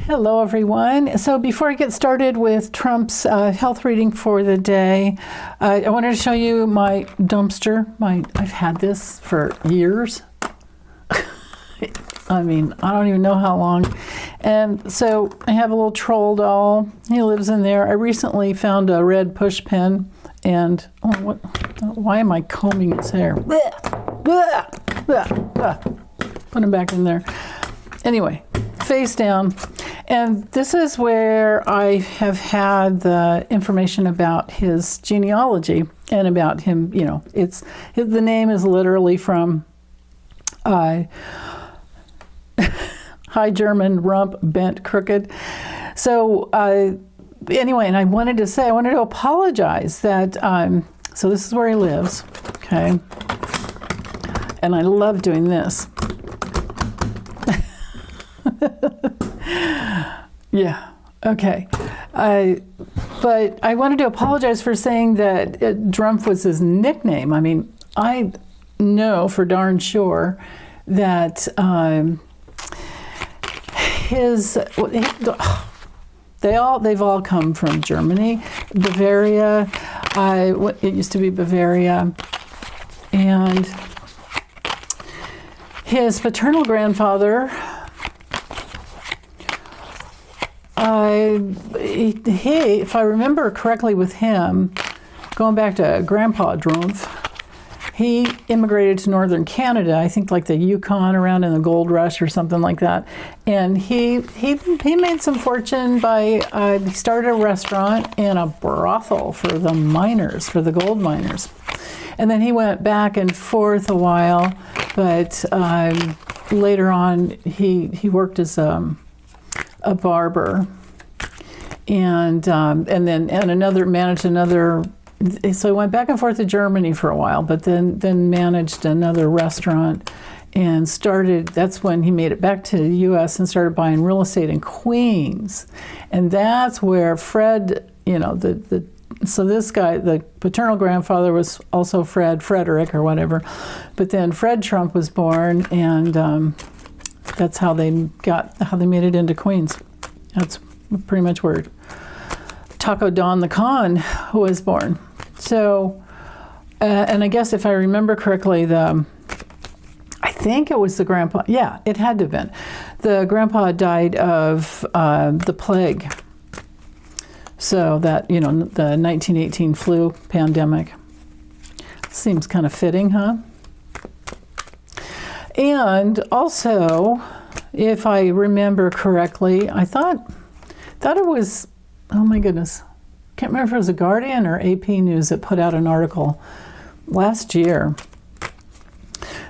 Hello, everyone. So before I get started with Trump's health reading for the day, I wanted to show you my dumpster. I've had this for years. I mean, I don't even know how long. And so I have a little troll doll. He lives in there. I recently found a red push pin. And, why am I combing his hair? Put him back in there. Anyway, face down. And this is where I have had the information about his genealogy and about him, the name is literally from High German rump, bent, crooked. So anyway, and I wanted to apologize that, so this is where he lives, okay? And I love doing this. Yeah, okay. But I wanted to apologize for saying that Drumpf was his nickname. I mean, I know for darn sure that they've all come from Germany, Bavaria. It used to be Bavaria, and his paternal grandfather. If I remember correctly with him, going back to Grandpa Drumpf, he immigrated to northern Canada, I think like the Yukon around in the gold rush or something like that. And he made some fortune by, he started a restaurant and a brothel for the miners, for the gold miners. And then he went back and forth a while, but later on he worked as a barber, and managed another. So he went back and forth to Germany for a while, but then managed another restaurant, and that's when he made it back to the U.S. and started buying real estate in Queens, and that's where Fred, so this guy, the paternal grandfather was also Frederick or whatever, but then Fred Trump was born, and that's how they made it into Queens. That's pretty much where Taco Don the Con was born. So, and I guess if I remember correctly, I think it was the grandpa. Yeah, it had to have been. The grandpa died of the plague. So that, the 1918 flu pandemic. Seems kind of fitting, huh? And also, if I remember correctly, I thought it was, oh my goodness, can't remember if it was The Guardian or AP News that put out an article last year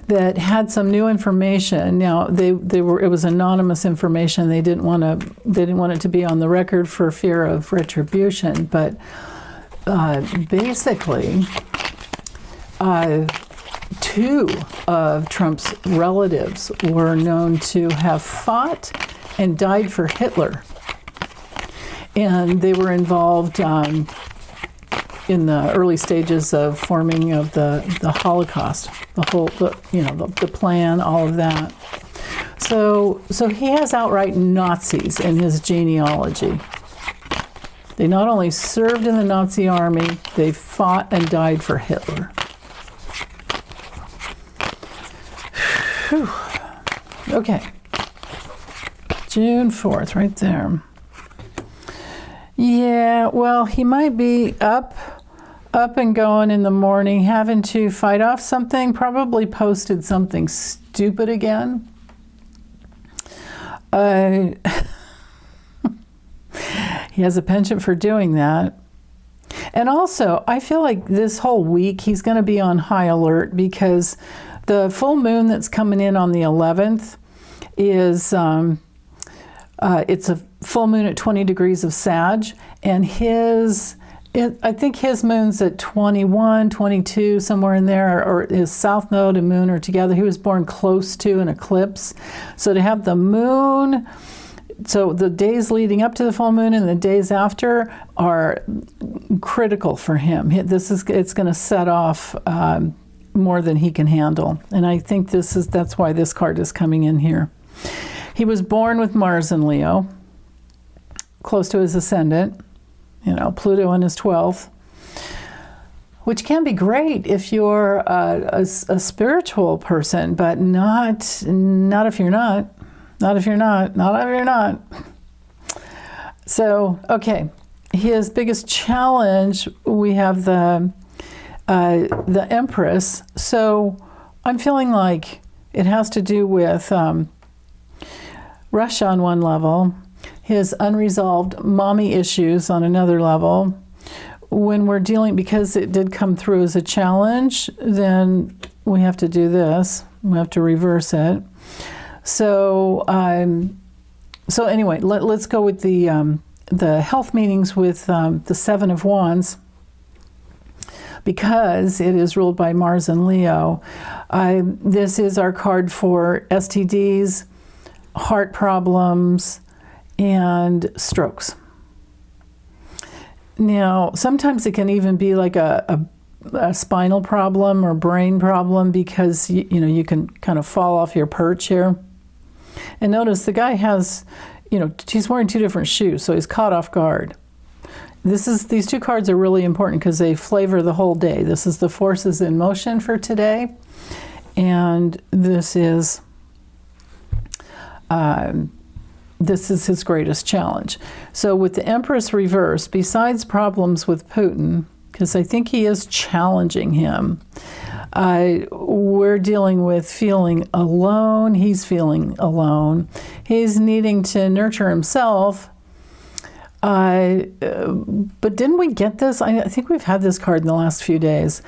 that had some new information. Now it was anonymous information. They didn't want it to be on the record for fear of retribution. But basically, two of Trump's relatives were known to have fought and died for Hitler. And they were involved in the early stages of forming of the Holocaust, the plan, all of that. So he has outright Nazis in his genealogy. They not only served in the Nazi army, they fought and died for Hitler. Whew. Okay. June 4th, right there. Yeah, well, he might be up and going in the morning, having to fight off something, probably posted something stupid again. He has a penchant for doing that. And also, I feel like this whole week he's going to be on high alert because the full moon that's coming in on the 11th is, it's a full moon at 20 degrees of Sag, and I think his moon's at 21, 22, somewhere in there, or his south node and moon are together. He was born close to an eclipse. So to have the moon, so the days leading up to the full moon and the days after are critical for him. It's going to set off more than he can handle. And I think that's why this card is coming in here. He was born with Mars in Leo. close to his ascendant, Pluto in his 12th, which can be great if you're a spiritual person, but not if you're not. Not if you're not. So, okay, his biggest challenge, we have the Empress. So I'm feeling like it has to do with Russia on one level, his unresolved mommy issues on another level. When we're dealing, because it did come through as a challenge, then we have to do this. We have to reverse it. So anyway, let's go with the health meetings with the Seven of Wands, because it is ruled by Mars and Leo. This is our card for STDs, heart problems, and strokes. Now, sometimes it can even be like a spinal problem or brain problem, because you can kind of fall off your perch here. And notice the guy has, he's wearing two different shoes, so he's caught off guard. These two cards are really important because they flavor the whole day. This is the forces in motion for today, and this is his greatest challenge. So with the Empress reverse, besides problems with Putin, because I think he is challenging him, we're dealing with feeling alone. He's feeling alone. He's needing to nurture himself. But didn't we get this? I think we've had this card in the last few days.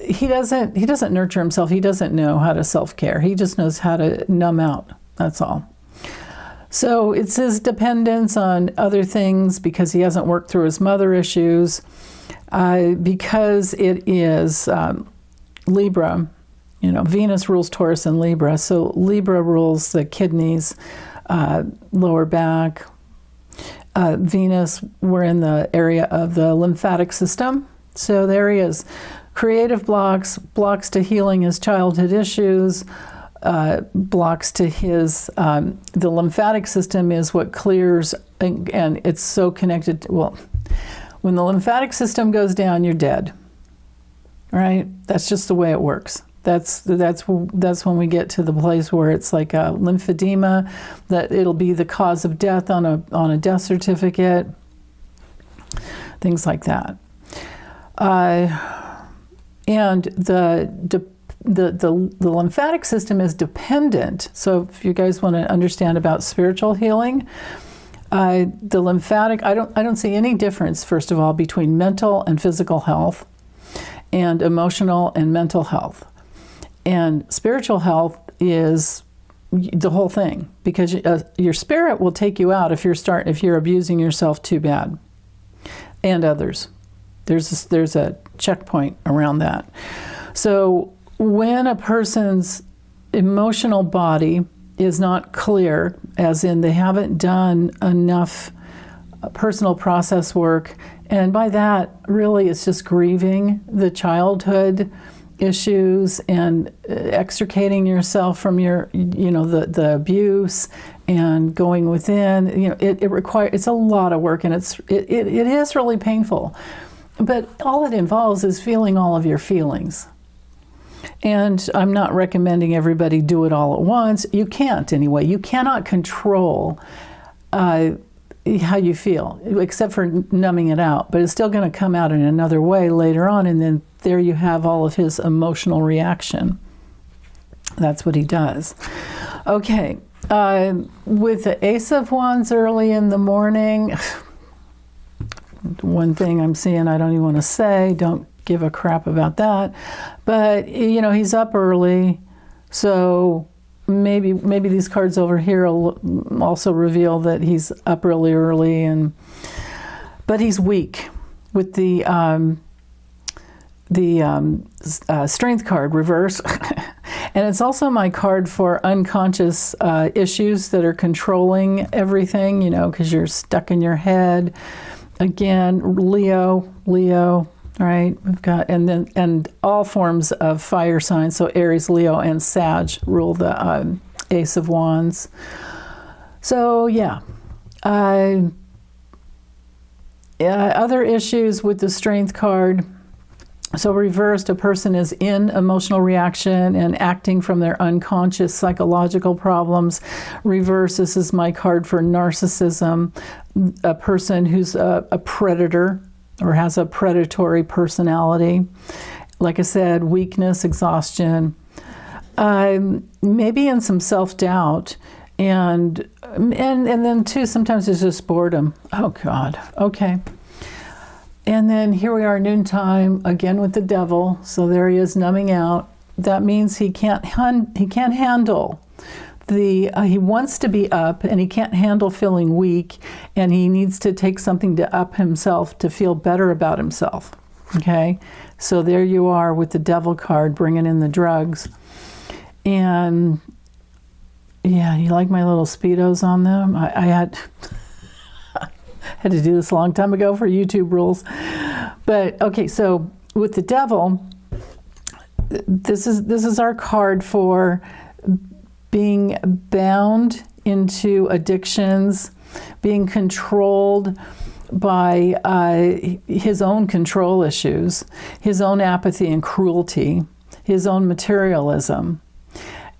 He doesn't nurture himself. He doesn't know how to self-care. He just knows how to numb out. That's all. So it's his dependence on other things, because he hasn't worked through his mother issues, because it is Libra. Venus rules Taurus and Libra. So Libra rules the kidneys, lower back. Venus, we're in the area of the lymphatic system. So there he is. Creative blocks to healing his childhood issues, blocks to his, the lymphatic system is what clears, and it's so connected to, when the lymphatic system goes down, you're dead, right? That's just the way it works. That's when we get to the place where it's like a lymphedema, that it'll be the cause of death on a death certificate, things like that. And the lymphatic system is dependent. So if you guys want to understand about spiritual healing, the lymphatic, I don't see any difference, first of all, between mental and physical health and emotional and mental health. And spiritual health is the whole thing, because your spirit will take you out if you're abusing yourself too bad, and others. There's a checkpoint around that. So when a person's emotional body is not clear, as in they haven't done enough personal process work, and by that really it's just grieving the childhood issues and extricating yourself from your, the abuse and going within, it's a lot of work, and it is really painful. But all it involves is feeling all of your feelings. And I'm not recommending everybody do it all at once. You can't anyway. You cannot control how you feel, except for numbing it out. But it's still going to come out in another way later on, and then there you have all of his emotional reaction. That's what he does. Okay, with the Ace of Wands early in the morning, one thing I'm seeing I don't even want to say, don't give a crap about that, but he's up early, so maybe these cards over here will also reveal that he's up really early, but he's weak with the strength card reverse. And it's also my card for unconscious issues that are controlling everything, because you're stuck in your head. Again, Leo, right? We've got, and all forms of fire signs, so Aries, Leo, and Sag rule the Ace of Wands. So yeah, Other issues with the Strength card. So reversed, a person is in emotional reaction and acting from their unconscious psychological problems. Reverse, this is my card for narcissism. A person who's a predator or has a predatory personality. Like I said, weakness, exhaustion, maybe in some self-doubt. And then too, sometimes it's just boredom. Oh God, okay. And then here we are, noontime, again with the devil. So there he is, numbing out. That means he can't handle he wants to be up, and he can't handle feeling weak, and he needs to take something to up himself to feel better about himself. Okay, so there you are with the devil card, bringing in the drugs. And yeah, you like my little Speedos on them? I had to do this a long time ago for YouTube rules. But okay, so with the devil, this is our card for being bound into addictions, being controlled by his own control issues, his own apathy and cruelty, his own materialism.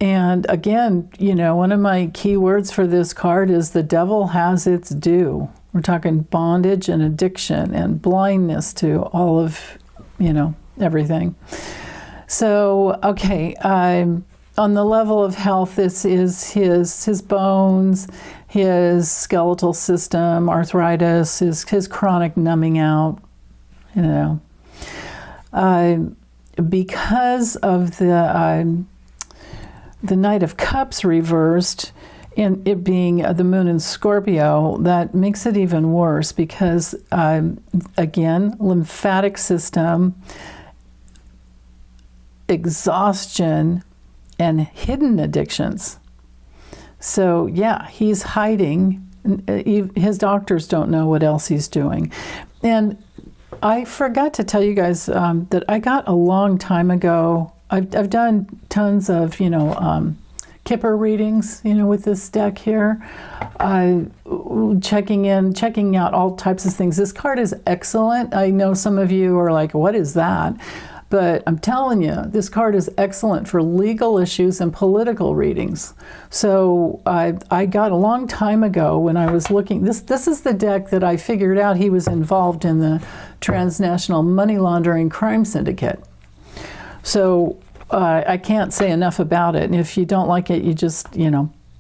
And again, one of my key words for this card is the devil has its due. We're talking bondage and addiction and blindness to all of, everything. So, okay, on the level of health, this is his bones, his skeletal system, arthritis, his chronic numbing out, because of the Knight of Cups reversed, and it being the moon in Scorpio, that makes it even worse because, again, lymphatic system, exhaustion, and hidden addictions. So, yeah, he's hiding. His doctors don't know what else he's doing. And I forgot to tell you guys that I got a long time ago, I've done tons of, Kipper readings, with this deck here, checking out all types of things. This card is excellent. I know some of you are like, what is that? But I'm telling you, this card is excellent for legal issues and political readings. So I got a long time ago when I was looking, this is the deck that I figured out he was involved in the transnational money laundering crime syndicate. So I can't say enough about it. And if you don't like it, you just,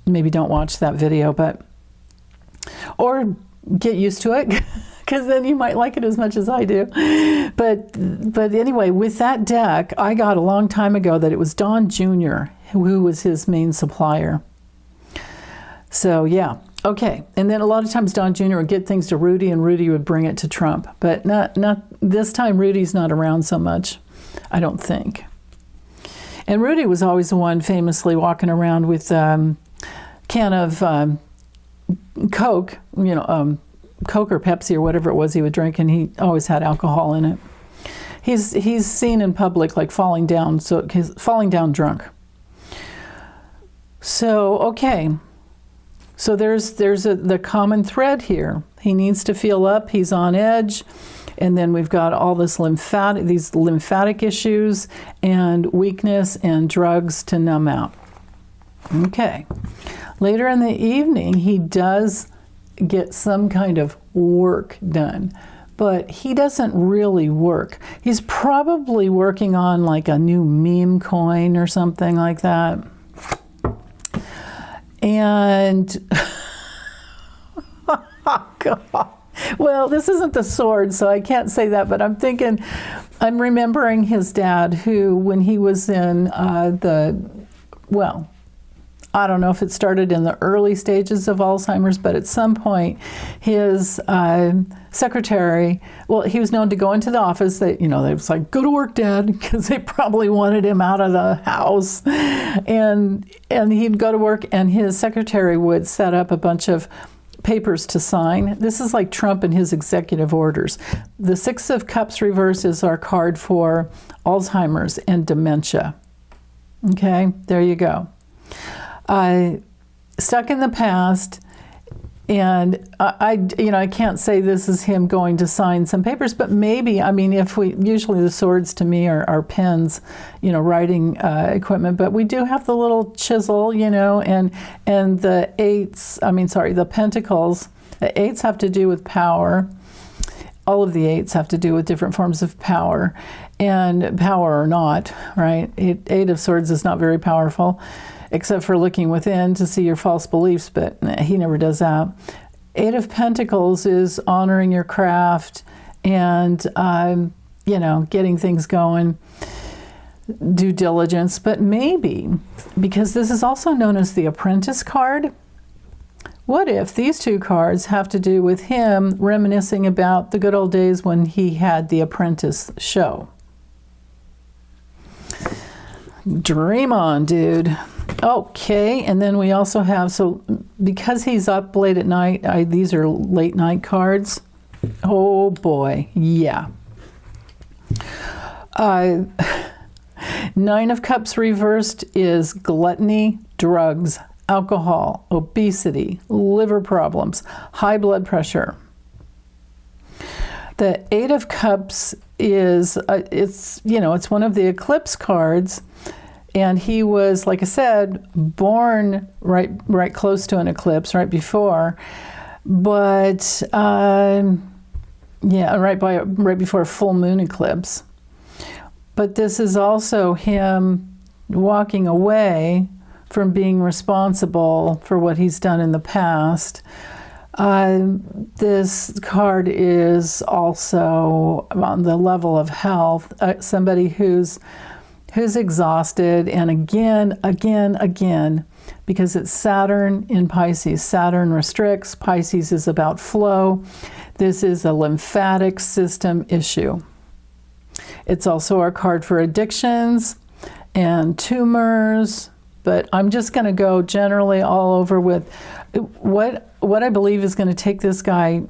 maybe don't watch that video, or get used to it, because then you might like it as much as I do. But anyway, with that deck, I got a long time ago that it was Don Jr. who was his main supplier. So yeah, okay. And then a lot of times Don Jr. would get things to Rudy, and Rudy would bring it to Trump. But not this time. Rudy's not around so much, I don't think. And Rudy was always the one famously walking around with a can of Coke, Coke or Pepsi or whatever it was he would drink, and he always had alcohol in it. He's seen in public like falling down drunk. So okay, so there's the common thread here. He needs to feel up. He's on edge. And then we've got all these lymphatic issues and weakness and drugs to numb out. Okay. Later in the evening, he does get some kind of work done, but he doesn't really work. He's probably working on like a new meme coin or something like that. And oh God. Well, this isn't the sword, so I can't say that, but I'm remembering his dad, who, when he was in I don't know if it started in the early stages of Alzheimer's, but at some point his secretary, he was known to go into the office. They was like, go to work, Dad, because they probably wanted him out of the house. And he'd go to work, and his secretary would set up a bunch of papers to sign. This is like Trump and his executive orders. The Six of Cups reverse is our card for Alzheimer's and dementia. Okay, there you go. Stuck in the past, And I can't say this is him going to sign some papers, but maybe, usually the swords to me are pens, writing equipment, but we do have the little chisel, and the the pentacles. The eights have to do with power. All of the eights have to do with different forms of power, and power or not, right? Eight of Swords is not very powerful, except for looking within to see your false beliefs, but he never does that. Eight of Pentacles is honoring your craft and, getting things going, due diligence. But maybe, because this is also known as the Apprentice card, what if these two cards have to do with him reminiscing about the good old days when he had the Apprentice show? Dream on, dude. Okay, and then we also have, so because he's up late at night, these are late night cards. Oh boy, yeah. Nine of Cups reversed is gluttony, drugs, alcohol, obesity, liver problems, high blood pressure. The Eight of Cups is, it's one of the eclipse cards. And he was, like I said, born right close to an eclipse, right before, but right before a full moon eclipse. But this is also him walking away from being responsible for what he's done in the past. This card is also on the level of health, somebody who's exhausted, and again, because it's Saturn in Pisces. Saturn restricts. Pisces is about flow. This is a lymphatic system issue. It's also our card for addictions and tumors, but I'm just going to go generally all over with what I believe is going to take this guy.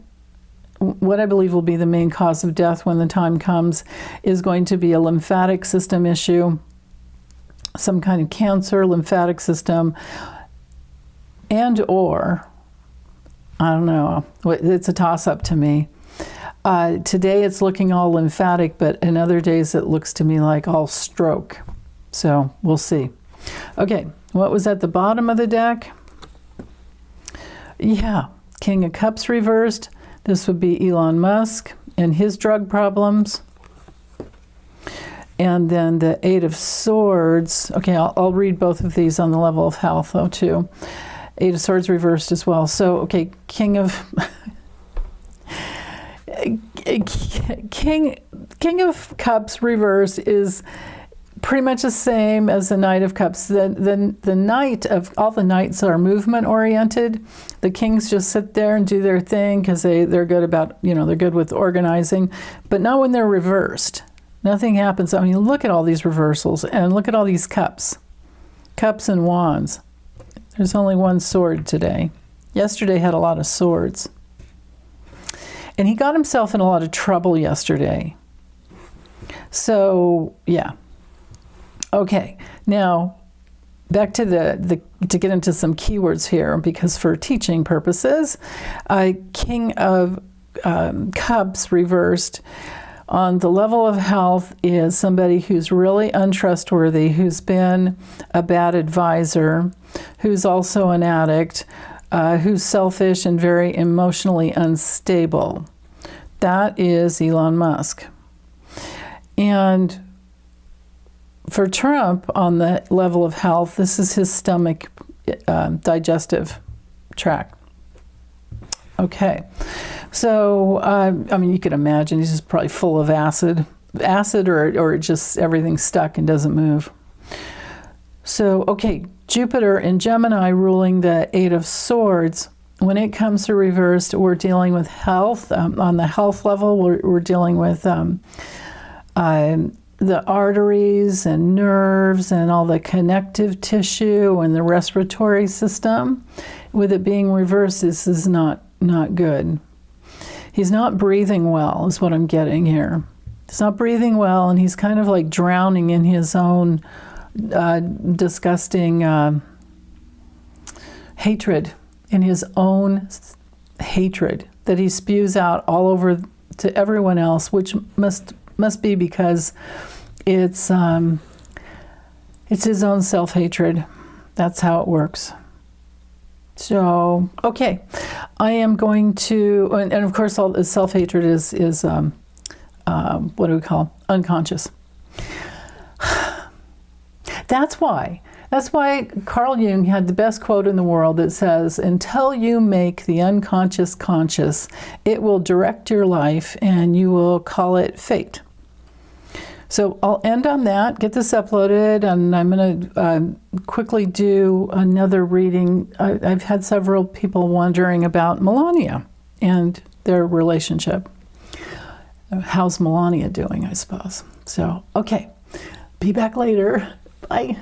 What I believe will be the main cause of death when the time comes is going to be a lymphatic system issue, some kind of cancer, lymphatic system, and or, I don't know, it's a toss-up to me. Today it's looking all lymphatic, but in other days it looks to me like all stroke. So we'll see. Okay, what was at the bottom of the deck? Yeah, King of Cups reversed. This would be Elon Musk and his drug problems. And then the Eight of Swords. Okay, I'll read both of these on the level of health, though, too. Eight of Swords reversed as well. So, okay, King of Cups reversed is pretty much the same as the Knight of Cups. The Knight of all the Knights are movement oriented. The Kings just sit there and do their thing because they're good about, they're good with organizing, but not when they're reversed. Nothing happens. I mean, look at all these reversals and look at all these cups and wands. There's only one sword today. Yesterday had a lot of swords. And he got himself in a lot of trouble yesterday. So, yeah. Okay, now back to to get into some keywords here, because for teaching purposes, King of Cups reversed on the level of health is somebody who's really untrustworthy, who's been a bad advisor, who's also an addict, who's selfish and very emotionally unstable. That is Elon Musk. And for Trump, on the level of health, this is his stomach, digestive tract. Okay, so you can imagine he's just probably full of acid, or just everything's stuck and doesn't move. So, okay, Jupiter in Gemini ruling the Eight of Swords. When it comes to reversed, we're dealing with health. On the health level, we're dealing with the arteries and nerves and all the connective tissue and the respiratory system. With it being reversed, this is not good. He's not breathing well, is what I'm getting here. He's not breathing well, and he's kind of like drowning in his own disgusting hatred, in his own hatred that he spews out all over to everyone else, which must be because it's his own self-hatred. That's how it works. So, okay, I am going to, and of course, all self-hatred is what do we call unconscious. That's why Carl Jung had the best quote in the world that says, "Until you make the unconscious conscious, it will direct your life, and you will call it fate." So I'll end on that, get this uploaded, and I'm going to quickly do another reading. I've had several people wondering about Melania and their relationship. How's Melania doing, I suppose. So, okay, be back later. Bye.